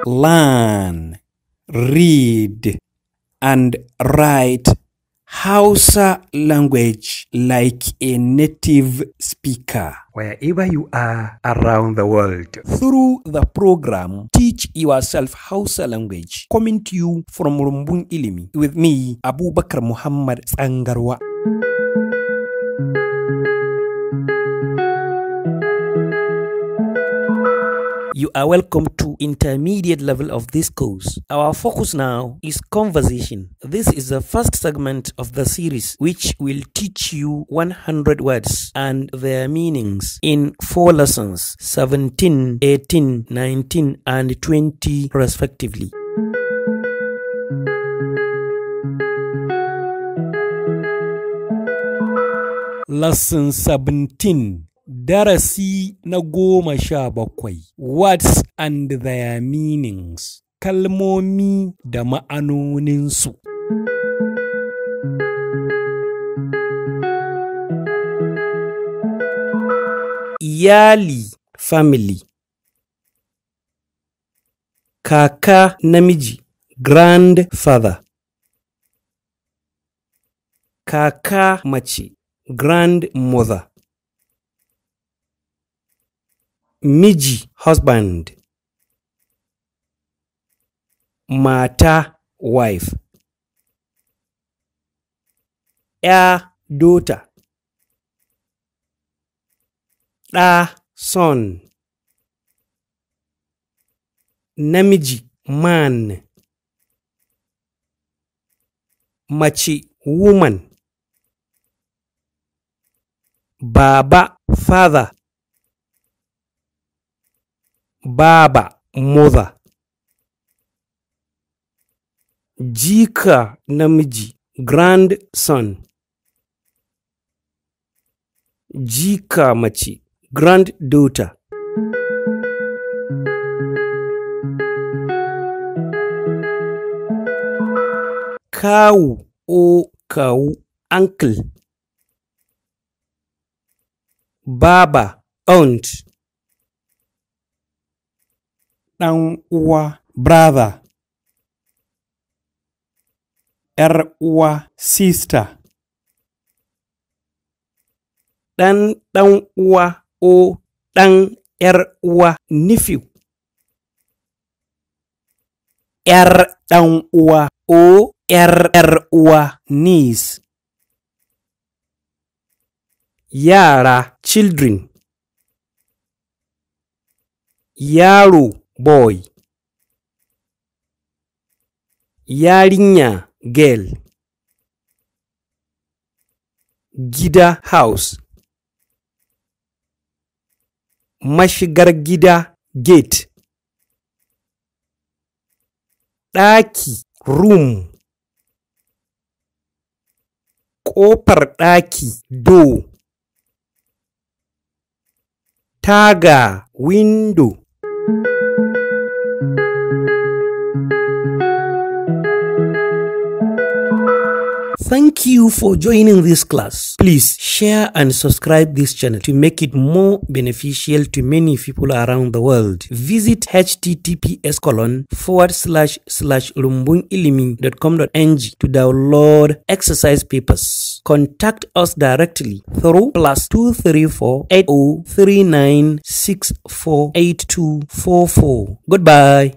Learn, read, and write Hausa language like a native speaker wherever you are around the world. Through the program, Teach Yourself Hausa Language, coming to you from Rumbun Ilimi with me, Abubakar Muhammad Tsangarwa. You are welcome to intermediate level of this course. Our focus now is conversation. This is the first segment of the series which will teach you 100 words and their meanings in 4 lessons, 17, 18, 19 and 20 respectively. Lesson 17. Darasi na 17. Words and their meanings. Kalmomi da ma'anoninsu. Iyali, family. Kaka namiji, grandfather. Kaka mace, grandmother. Miji husband. Mata wife. Ya daughter. Ɗa son. Namiji man. Mace woman. Baba father. Baba mother. Jika namiji grandson. Jika mace granddaughter. Kawu o kawu uncle. Baba aunt. Ɗan uwa brother. ‘Yar uwa sister. Ɗan ɗan uwa o ɗan ‘yar uwa nephew. ‘Yar ɗan uwa o ‘yar uwa niece. Yara children. Yaro boy. Yarinya girl. Gida house. Mashigar gida gate. Ɗaki room. Ƙofar ɗaki door. Taga window. Thank you for joining this class. Please share and subscribe this channel to make it more beneficial to many people around the world. Visit https://rumbunilimi.com.ng to download exercise papers. Contact us directly through +234 8039 648244. Goodbye.